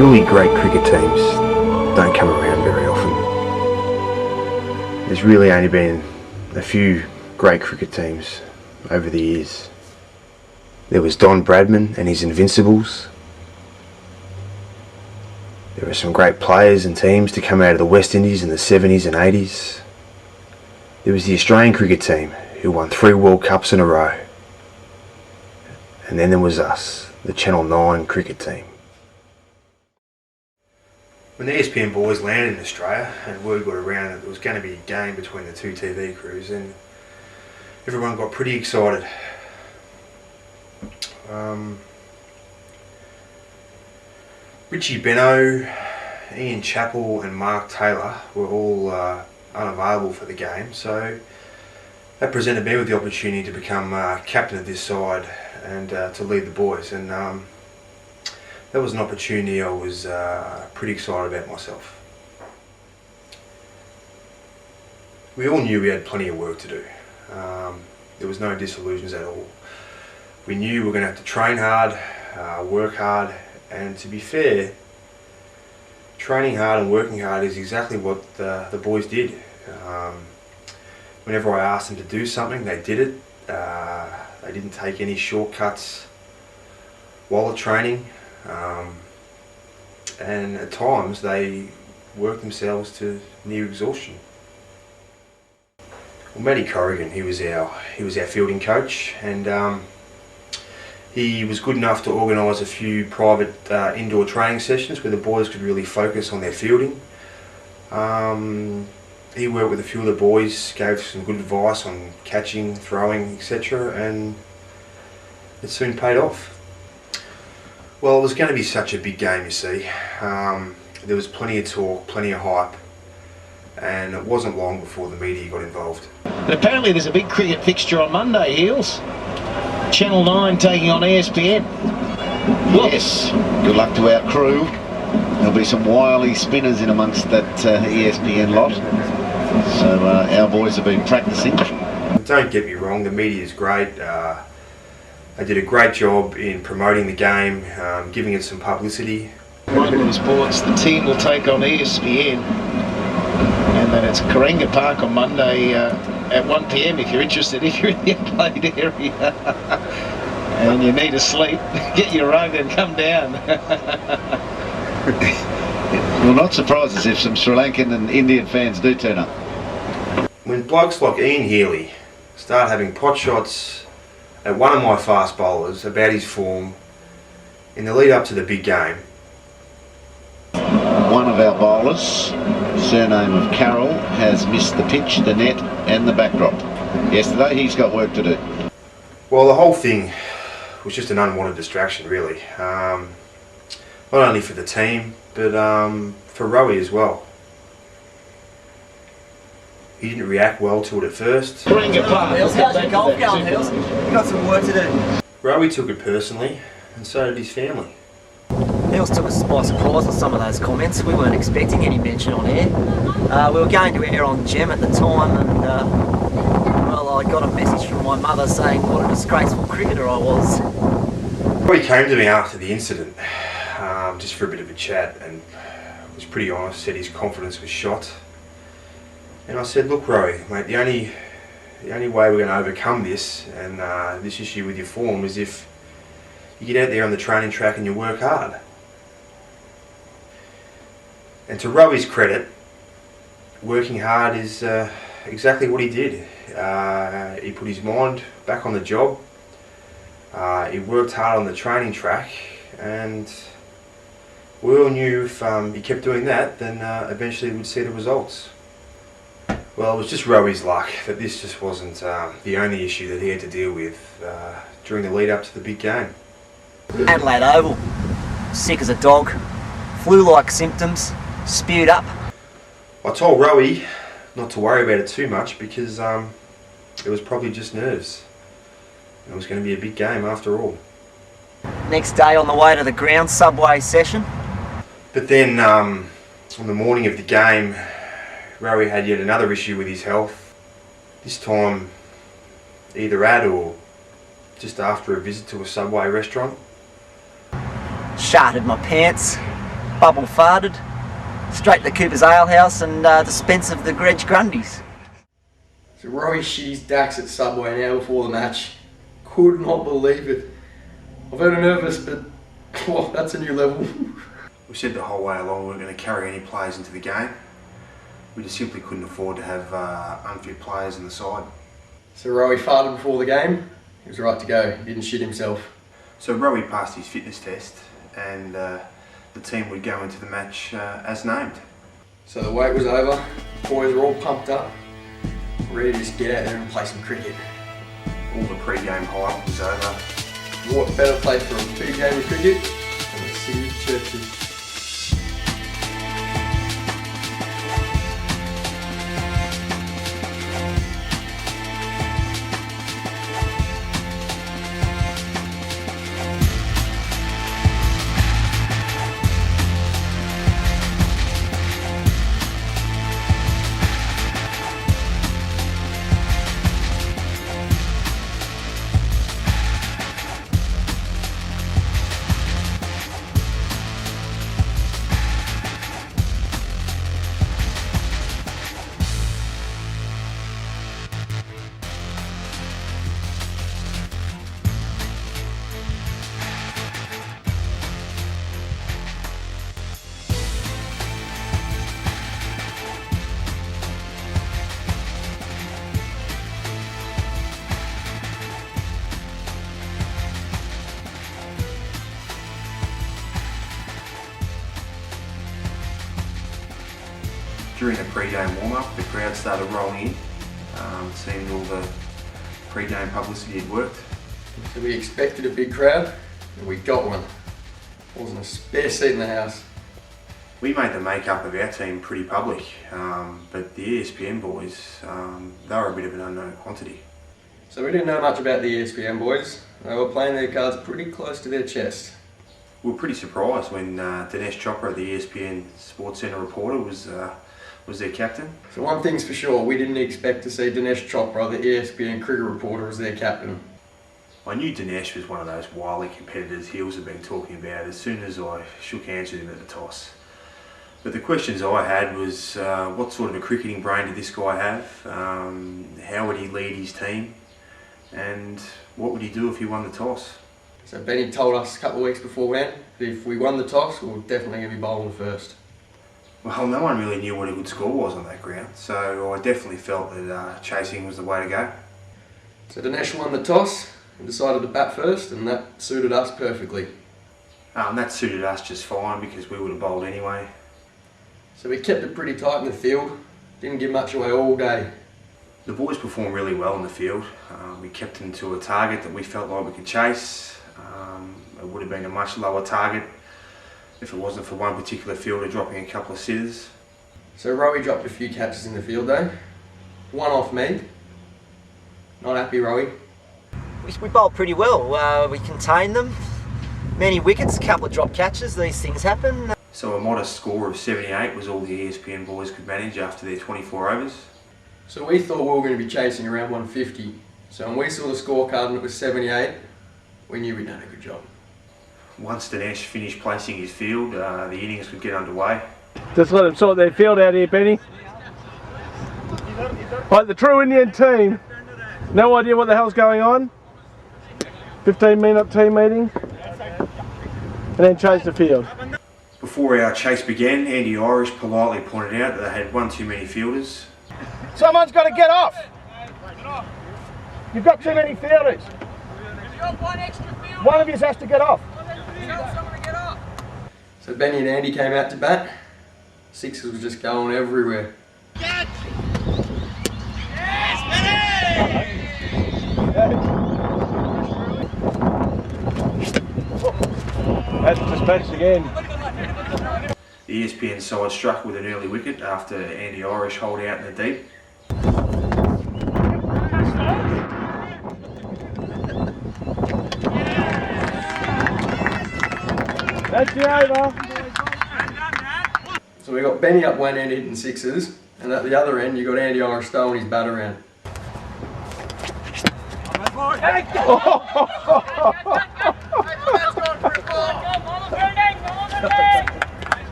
Truly great cricket teams don't come around very often. There's really only been a few great cricket teams over the years. There was Don Bradman and his Invincibles. There were some great players and teams to come out of the West Indies in the 70s and 80s. There was the Australian cricket team who won 3 World Cups in a row. And then there was us, the Channel 9 cricket team. When the ESPN boys landed in Australia and word got around that there was going to be a game between the two TV crews, and everyone got pretty excited. Richie Benaud, Ian Chappell and Mark Taylor were all unavailable for the game, so that presented me with the opportunity to become captain of this side and to lead the boys, and that was an opportunity I was pretty excited about myself. We all knew we had plenty of work to do. There was no disillusions at all. We knew we were going to have to train hard, work hard, and to be fair, training hard and working hard is exactly what the boys did. Whenever I asked them to do something, they did it. They didn't take any shortcuts while at training. And at times they worked themselves to near exhaustion. Well, Matty Corrigan, he was our fielding coach, and he was good enough to organise a few private indoor training sessions where the boys could really focus on their fielding. He worked with a few of the boys, gave some good advice on catching, throwing, etc., and it soon paid off. Well, it was going to be such a big game, you see. There was plenty of talk, plenty of hype, and it wasn't long before the media got involved. And apparently there's a big cricket fixture on Monday, Heels. Channel 9 taking on ESPN. Yes, good luck to our crew. There'll be some wily spinners in amongst that ESPN lot. So our boys have been practicing. Don't get me wrong, the media is great. They did a great job in promoting the game, giving it some publicity. Michael Sports, the team will take on ESPN, and then it's Karenga Park on Monday at 1 PM if you're interested, if you're in the Adelaide area and you need a sleep, get your rug and come down. Will not surprise us if some Sri Lankan and Indian fans do turn up. When blokes like Ian Healy start having pot shots at one of my fast bowlers about his form in the lead up to the big game. One of our bowlers, surname of Carroll, has missed the pitch, the net and the backdrop. Yesterday he's got work to do. Well, the whole thing was just an unwanted distraction, really. Not only for the team, but for Rowie as well. He didn't react well to it at first. Karenga Park. How's your golf going, Hills? You've got some work to do. Rowie took it personally, and so did his family. Hills took us by surprise with some of those comments. We weren't expecting any mention on air. We were going to air on Gem at the time, and well, I got a message from my mother saying what a disgraceful cricketer I was. Rowie came to me after the incident, just for a bit of a chat, and was pretty honest, said his confidence was shot. And I said, look Rowie, mate, the only way we're going to overcome this and this issue with your form is if you get out there on the training track and you work hard. And to Rowie's credit, working hard is exactly what he did. He put his mind back on the job, he worked hard on the training track, and we all knew if he kept doing that, then eventually we'd see the results. Well, it was just Rowie's luck that this just wasn't the only issue that he had to deal with during the lead up to the big game. Adelaide Oval, sick as a dog, flu-like symptoms, spewed up. I told Rowie not to worry about it too much because it was probably just nerves. It was going to be a big game after all. Next day on the way to the ground, subway session. But then on the morning of the game, Rowie had yet another issue with his health. This time either at or just after a visit to a Subway restaurant. Sharted my pants, bubble farted, straight to Cooper's Ale House and dispense of the Gretsch Grundies. So Rowie shit his dacks at Subway an hour before the match. Could not believe it. I've heard her nervous, but oh, that's a new level. We said the whole way along we weren't going to carry any players into the game. We just simply couldn't afford to have unfit players in the side. So Rowie farted before the game. He was right to go. He didn't shit himself. So Rowie passed his fitness test and the team would go into the match as named. So the wait was over. Boys were all pumped up, ready to just get out there and play some cricket. All the pre-game hype was over. What better place for a big game of cricket than the city of Churches? During the pre-game warm-up, the crowd started rolling in. It seemed all the pre-game publicity had worked. So we expected a big crowd, and we got one. There wasn't a spare seat in the house. We made the makeup of our team pretty public, but the ESPN boys, they were a bit of an unknown quantity. So we didn't know much about the ESPN boys. They were playing their cards pretty close to their chest. We were pretty surprised when Dinesh Chopra, the ESPN Sports Centre reporter, was their captain. So one thing's for sure, we didn't expect to see Dinesh Chopra, the ESPN cricket reporter, as their captain. I knew Dinesh was one of those wily competitors Hills have been talking about as soon as I shook hands with him at the toss. But the questions I had was, what sort of a cricketing brain did this guy have? How would he lead his team? And what would he do if he won the toss? So Benny told us a couple of weeks beforehand that if we won the toss, we were definitely going to be bowling first. Well, no one really knew what a good score was on that ground, so I definitely felt that chasing was the way to go. So Dinesh won the toss and decided to bat first, and that suited us perfectly. That suited us just fine because we would have bowled anyway. So we kept it pretty tight in the field, didn't give much away all day. The boys performed really well in the field. We kept them to a target that we felt like we could chase. It would have been a much lower target if it wasn't for one particular fielder dropping a couple of sitters. So Rowie dropped a few catches in the field though. One off me. Not happy, Rowie. We bowled pretty well. We contained them. Many wickets, a couple of drop catches, these things happen. So a modest score of 78 was all the ESPN boys could manage after their 24 overs. So we thought we were going to be chasing around 150. So when we saw the scorecard and it was 78, we knew we'd done a good job. Once Dinesh finished placing his field, the innings could get underway. Just let them sort their field out here, Benny. Like the true Indian team, no idea what the hell's going on. 15-minute team meeting, and then chase the field. Before our chase began, Andy Irish politely pointed out that they had one too many fielders. Someone's got to get off. You've got too many fielders. One of you has to get off. So Benny and Andy came out to bat. Sixes was just going everywhere. That's dispatched again. The ESPN side struck with an early wicket after Andy Irish holed out in the deep. That's the over. So we got Benny up one end hitting sixes, and at the other end you got Andy Irish throwing his bat around.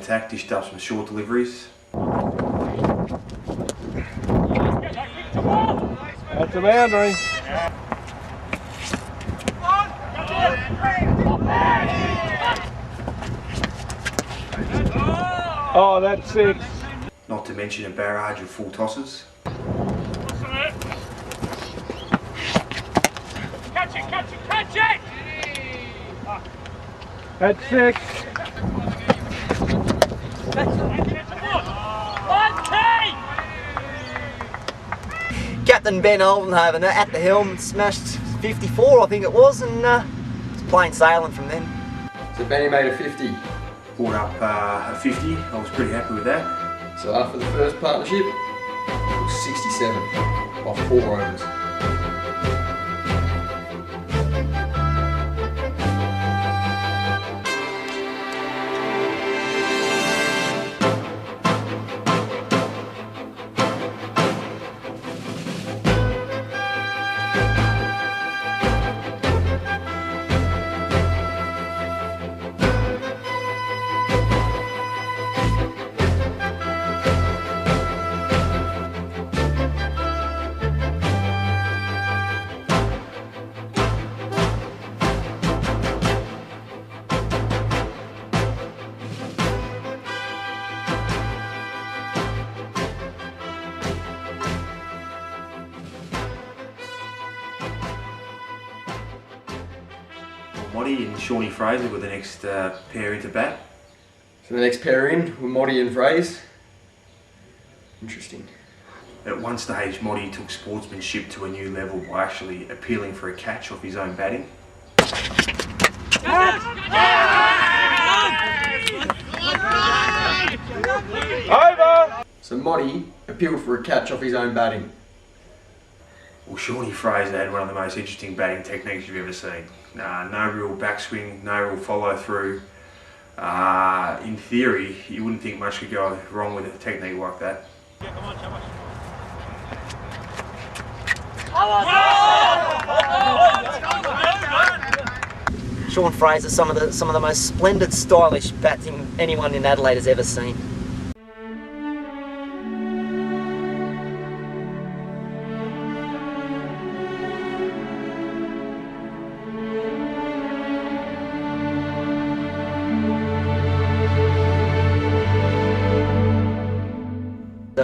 attack, dished up some short deliveries. That's a boundary. Oh, that's 6. Not to mention a barrage of full tosses. Catch it, catch it, catch it! That's 6. Captain Ben Oldenhoven at the helm, smashed 54 I think it was, and it's plain sailing from then. So Benny made a 50. Brought up a 50, I was pretty happy with that. So after the first partnership, it was 67 off 4 overs. Moddy and Shawnee Fraser were the next pair into bat. So the next pair in were Moddy and Fraze. Interesting. At one stage, Moddy took sportsmanship to a new level by actually appealing for a catch off his own batting. Over! So Moddy appealed for a catch off his own batting. Well, Shawnee Fraser had one of the most interesting batting techniques you've ever seen. No real backswing, no real follow through. In theory, you wouldn't think much could go wrong with a technique like that. Sean Fraser, some of the most splendid, stylish batting anyone in Adelaide has ever seen.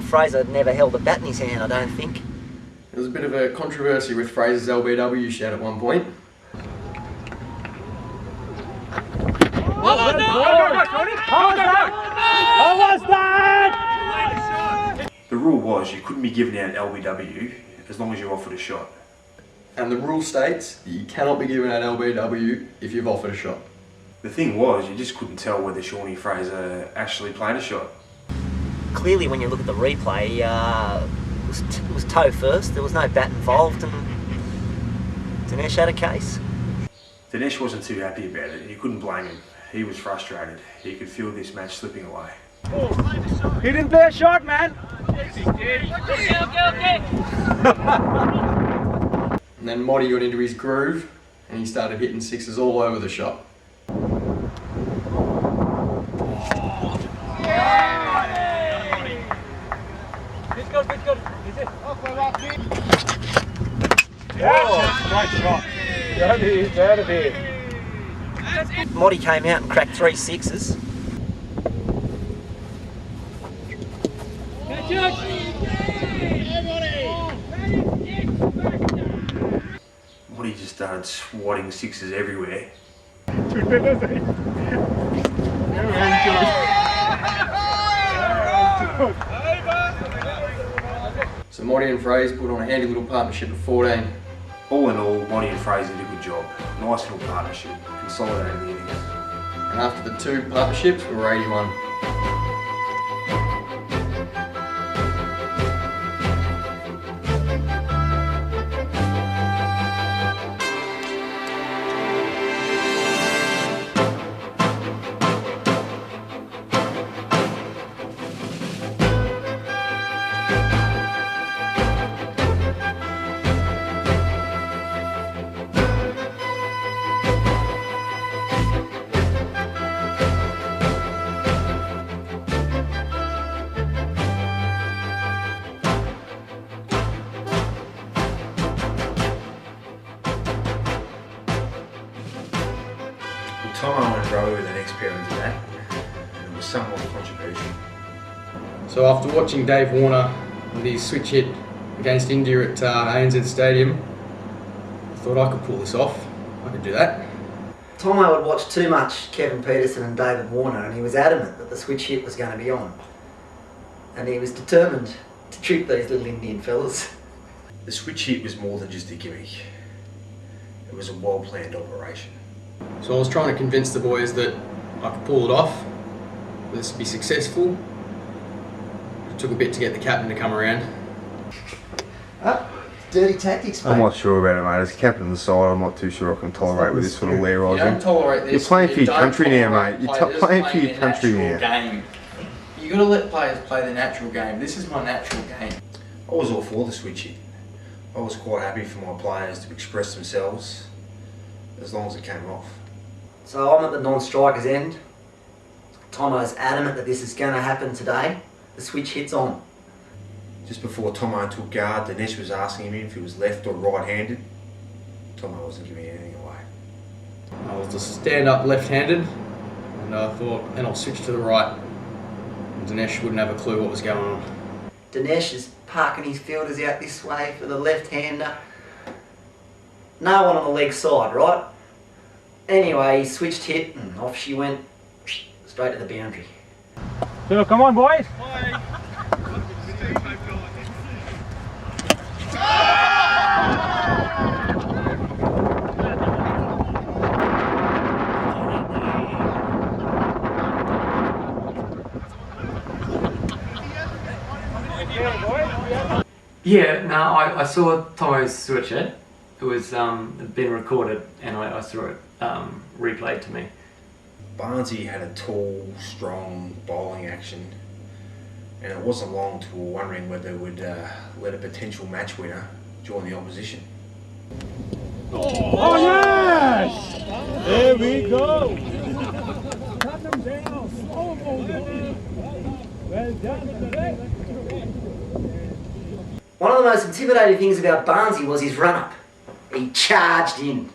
Fraser never held a bat in his hand, I don't think. There was a bit of a controversy with Fraser's LBW shout at one point. The rule was you couldn't be giving out LBW as long as you offered a shot. And the rule states that you cannot be given an LBW if you've offered a shot. The thing was, you just couldn't tell whether Shawnee Fraser actually played a shot. Clearly, when you look at the replay, it was toe first. There was no bat involved, and Dinesh had a case. Dinesh wasn't too happy about it, and you couldn't blame him. He was frustrated. He could feel this match slipping away. He didn't play a shot, man. And then Moddy got into his groove, and he started hitting sixes all over the shop. Great shot. Out of here, out of here. Moddy came out and cracked 3 sixes. Moddy just started swatting sixes everywhere. So Moddy and Fraze put on a handy little partnership of 14. All in all, Moddy and Fraser did a good job. Nice little partnership, consolidating the innings. And after the 2 partnerships, we were 81. somewhat controversial. So after watching Dave Warner with his switch hit against India at ANZ Stadium, I thought I could pull this off. I could do that. Tomo had watched too much Kevin Peterson and David Warner, and he was adamant that the switch hit was going to be on. And he was determined to trick these little Indian fellas. The switch hit was more than just a gimmick. It was a well-planned operation. So I was trying to convince the boys that I could pull it off, that this would be successful. It took a bit to get the captain to come around. Dirty tactics, mate. I'm not sure about it, mate. As captain of the side, I'm not too sure I can tolerate with this sort of lair You don't tolerate this. You're playing for your don't country now, tolerate mate. You're players playing for playing your their country natural now. game. You got to let players play their natural game. This is my natural game. I was all for the switch hit. I was quite happy for my players to express themselves as long as it came off. So I'm at the non-striker's end. Tomo's adamant that this is going to happen today. The switch hit's on. Just before Tomo took guard, Dinesh was asking him if he was left or right-handed. Tomo wasn't giving anything away. I was just stand up left-handed, and I thought, then I'll switch to the right. And Dinesh wouldn't have a clue what was going on. Dinesh is parking his fielders out this way for the left-hander. No one on the leg side, right? Anyway, he switched hit and off she went, straight to the boundary. So come on, boys. Yeah, no, I saw Tomo's switch it. It was been recorded, and I saw it replayed to me. Barnesy had a tall, strong bowling action, and it wasn't long till we were wondering whether they would let a potential match winner join the opposition. Oh yes! There we go. Cut them down. Slow movement. Well done. One of the most intimidating things about Barnesy was his run-up. He charged in.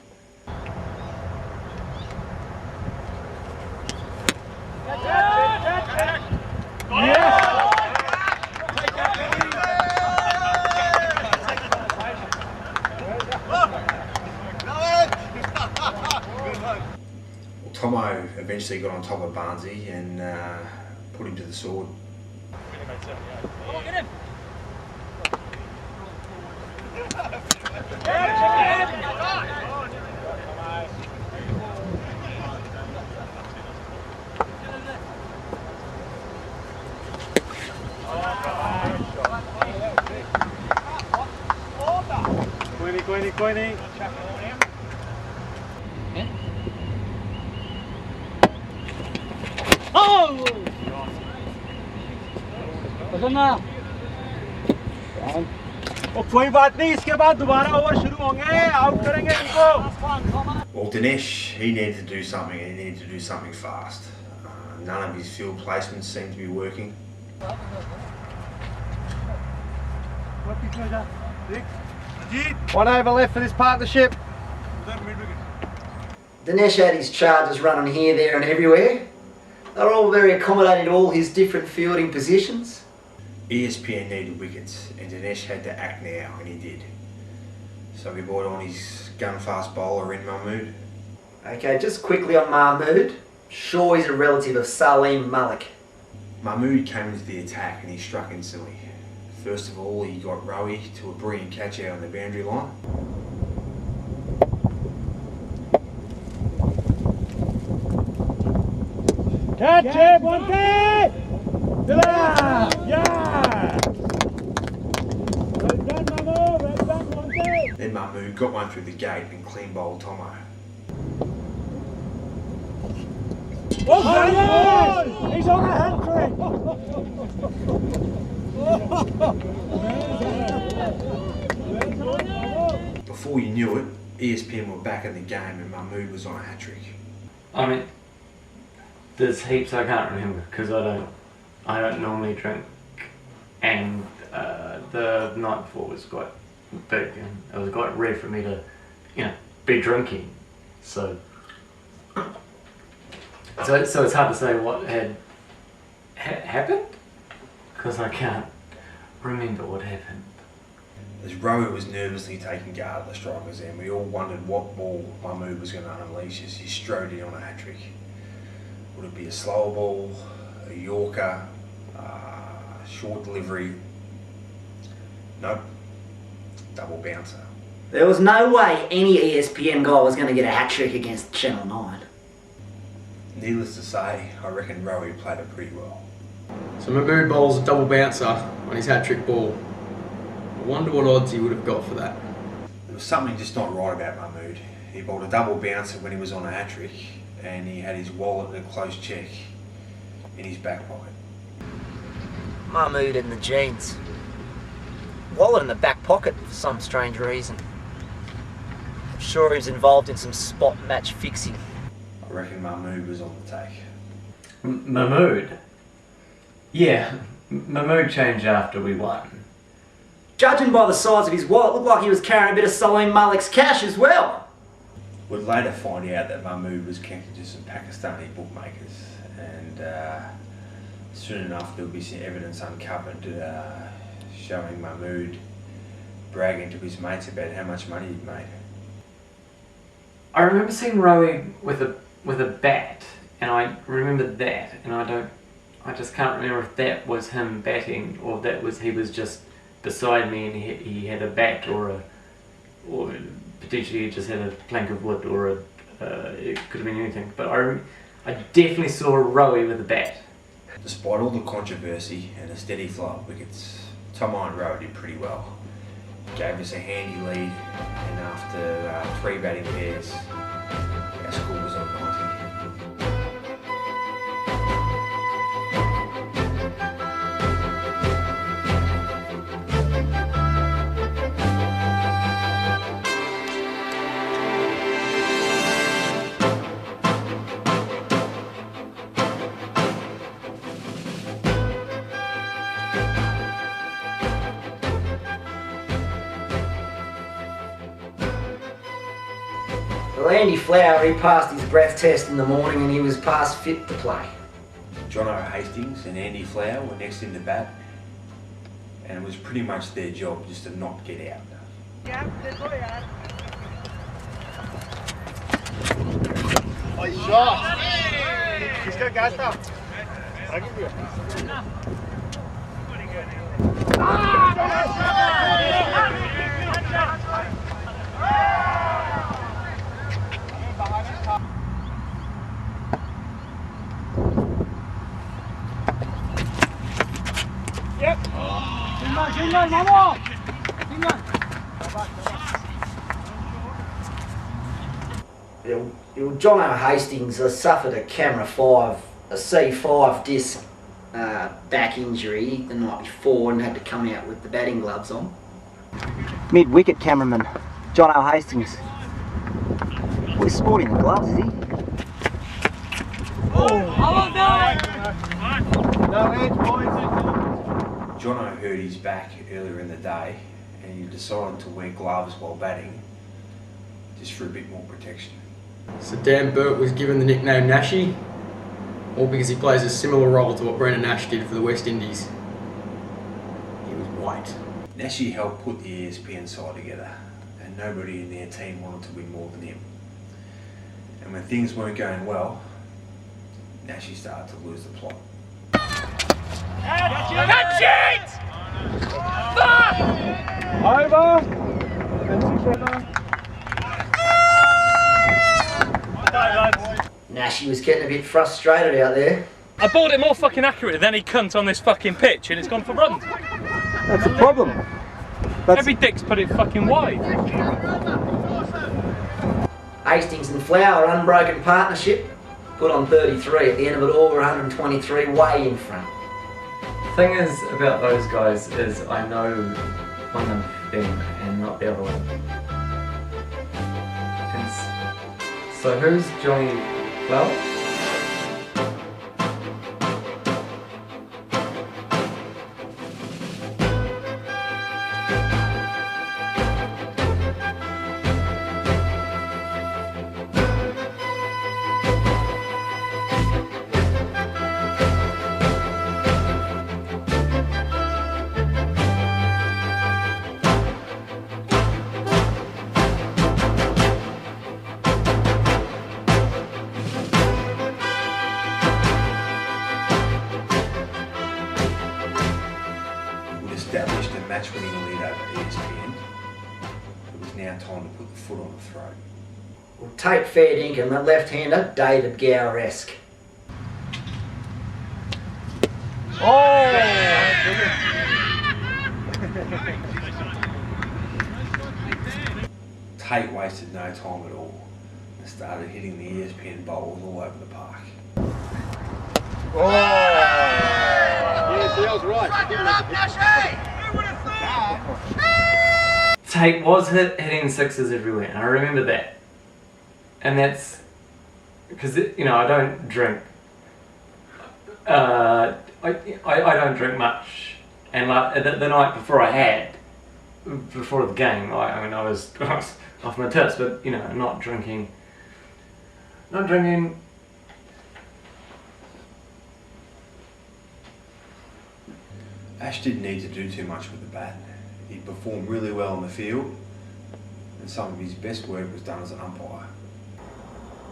Well, Tomo eventually got on top of Barnesy and put him to the sword. कोई नहीं कोई बात नहीं इसके बाद दोबारा over शुरू होंगे आउट करेंगे इनको. Well, Dinesh, he needed to do something, and he needed to do something fast. None of his field placements seemed to be working. One over left for this partnership. Dinesh had his charges running here, there and everywhere. They were all very accommodating to all his different fielding positions. ESPN needed wickets, and Dinesh had to act now, and he did. So we brought on his gun-fast bowler in Mahmood. Okay, just quickly on Mahmood. Sure, he's a relative of Salim Malik. Mahmood came into the attack and he struck instantly. First of all, he got Rowie to a brilliant catch out on the boundary line. Catch it, one day! Yeah! Well done, Mahmood, well done, one day! Then Mahmood got one through the gate and clean bowled Tomo. Oh, yes! He's on a hat-trick! Before you knew it, ESPN were back in the game and Mahmood was on a hat-trick. I mean, there's heaps I can't remember because I don't normally drink, and the night before was quite big, and it was quite rare for me to, be drinking. So it's hard to say what had happened? Because I can't remember what happened. As Rowie was nervously taking guard of the strikers end, we all wondered what ball Mahmood was going to unleash as he strode in on a hat-trick. Would it be a slow ball, a yorker, short delivery? Nope. Double bouncer. There was no way any ESPN guy was going to get a hat-trick against Channel 9. Needless to say, I reckon Rowie played it pretty well. So Mahmood bowls a double bouncer on his hat-trick ball. I wonder what odds he would have got for that. There was something just not right about Mahmood. He bowled a double bouncer when he was on a hat-trick, and he had his wallet at a close check in his back pocket. Mahmood in the jeans. Wallet in the back pocket for some strange reason. I'm sure he was involved in some spot match fixing. I reckon Mahmood was on the take. Mahmood? Yeah, Mahmood changed after we won. Judging by the size of his wallet, it looked like he was carrying a bit of Salim Malik's cash as well. We'd later find out that Mahmood was connected to some Pakistani bookmakers, and soon enough there would be some evidence uncovered showing Mahmood bragging to his mates about how much money he'd made. I remember seeing Rowie with a bat, and I remember that, and I just can't remember if that was him batting or that was he was just beside me and he had a bat or potentially he just had a plank of wood or it could have been anything. But I definitely saw Rowie with a bat. Despite all the controversy and a steady flow of wickets, Tom Iron Rowe did pretty well. Gave us a handy lead, and after 3 batting pairs, our score was on 90. Well, Andy Flower, he passed his breath test in the morning and he was past fit to play. Jono Hastings and Andy Flower were next in the bat, and it was pretty much their job just to not get out. Nice shot! He's got gas now. I'll give you. Yep. Jingle, vamos! Jono Hastings suffered a a C5 disc back injury the night before and had to come out with the batting gloves on. Mid-wicket cameraman, Jono Hastings. Well, he's sporting the gloves, is he? No edge, boys. Jono hurt his back earlier in the day, and he decided to wear gloves while batting, just for a bit more protection. So Dan Burt was given the nickname Nashy, all because he plays a similar role to what Brendan Nash did for the West Indies. He was white. Nashi helped put the ESPN side together, and nobody in their team wanted to win more than him. And when things weren't going well, Nashi started to lose the plot. Catch it! Fuck! Over. Nashi was getting a bit frustrated out there. I bowled it more fucking accurately than he cunt on this fucking pitch and it's gone for runs. That's the problem. Every dick's put it fucking wide. Hastings and Flower, unbroken partnership, put on 33 at the end of it all, 123 way in front. The thing is about those guys is I know one of them and not the other one. And so who's Johnny Flower? established a match-winning lead over ESPN. It was now time to put the foot on the throat. Well, Tate fair dinkum, the left-hander, David Gower-esque. Tate wasted no time at all and started hitting the ESPN bowls all over the park. Yeah, see, I was right. Tate was hitting sixes everywhere, and I remember that. And that's because, you know, I don't drink. I don't drink much, and like the night before before the game, I was off my tits, but you know, not drinking. Ash didn't need to do too much with the bat. He performed really well on the field, and some of his best work was done as an umpire.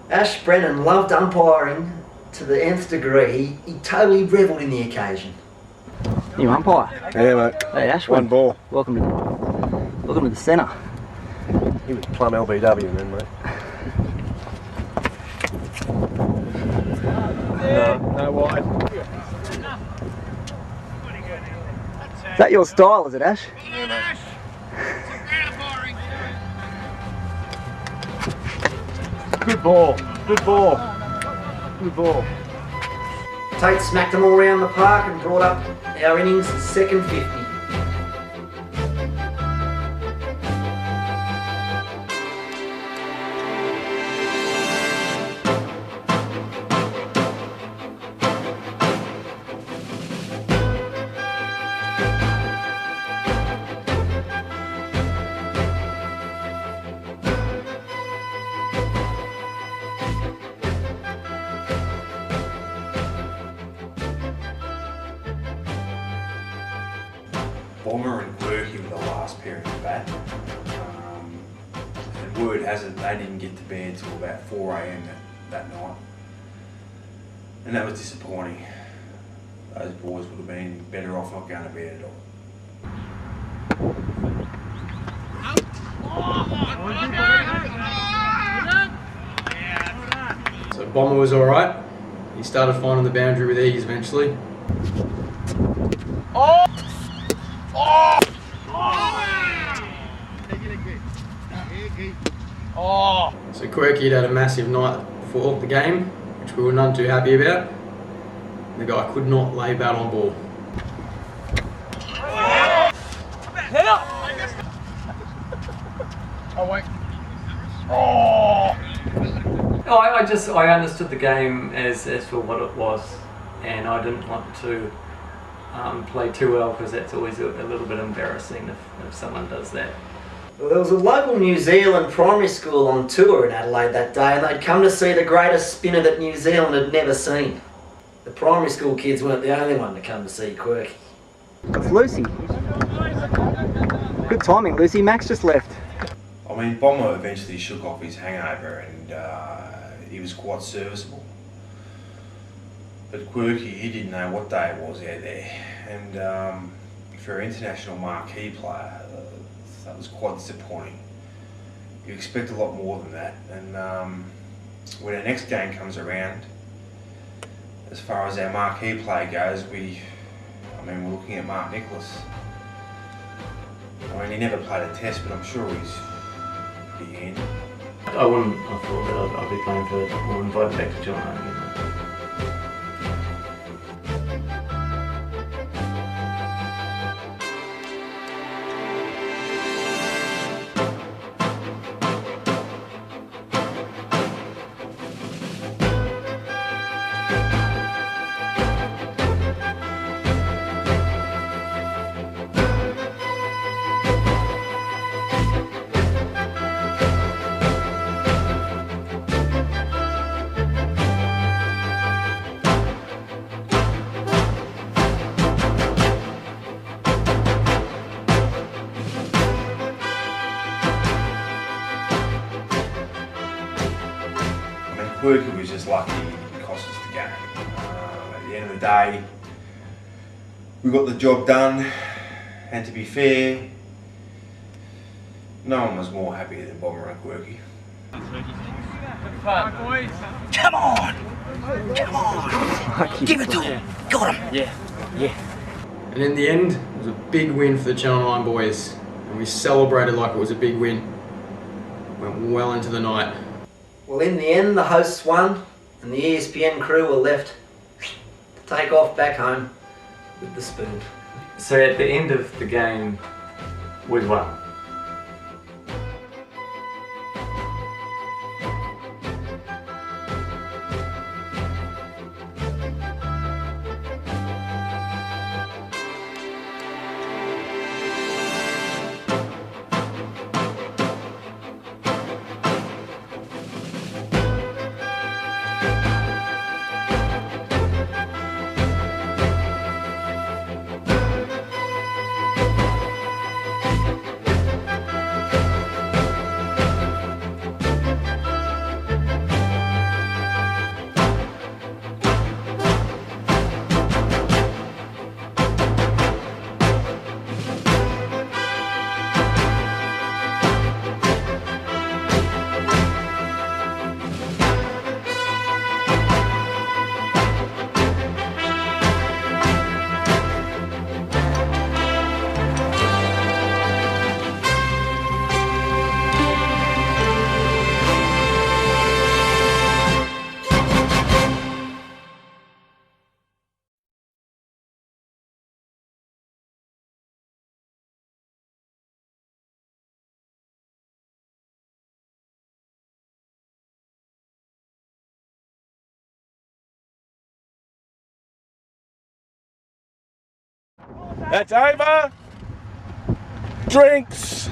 Ash Brennan loved umpiring to the nth degree. He totally revelled in the occasion. New umpire. Yeah, mate. Hey Ash, One ball. welcome to the centre. He was plumb LBW then, mate. No wide. Is that your style, is it, Ash? Good ball. Good ball. Good ball. Tate smacked them all around the park and brought up our innings second 50. Bomber and Quirky were the last pair at the bat. And word has it they didn't get to bed till about 4 AM that night. And that was disappointing. Those boys would have been better off not going to bed at all. So Bomber was alright. He started finding the boundary with ease eventually. So Quirky had a massive night before the game, which we were none too happy about. The guy could not lay bat on ball. I understood the game as for what it was, and I didn't want to play too well, because that's always a little bit embarrassing if someone does that. Well, there was a local New Zealand primary school on tour in Adelaide that day, and they'd come to see the greatest spinner that New Zealand had never seen. The primary school kids weren't the only one to come to see Quirky. It's Lucy. Good timing, Lucy. Max just left. I mean, Bomber eventually shook off his hangover and he was quite serviceable. But Quirky, he didn't know what day it was out there. And for an international marquee player, that was quite disappointing. You expect a lot more than that. And when our next game comes around, as far as our marquee player goes, we're looking at Mark Nicholas. I mean, he never played a test, but I'm sure he's pretty handy. I wouldn't have thought that I'd be playing for or invited back to John again. Quirky was just lucky it cost us the game. At the end of the day, we got the job done. And to be fair, no one was more happy than Bomber and Quirky. Come on! Come on! Give it to him! Got him! Yeah. And in the end, it was a big win for the Channel 9 boys. And we celebrated like it was a big win. Went well into the night. Well, in the end, the hosts won, and the ESPN crew were left to take off back home with the spoon. So at the end of the game, we won. That's over. Drinks.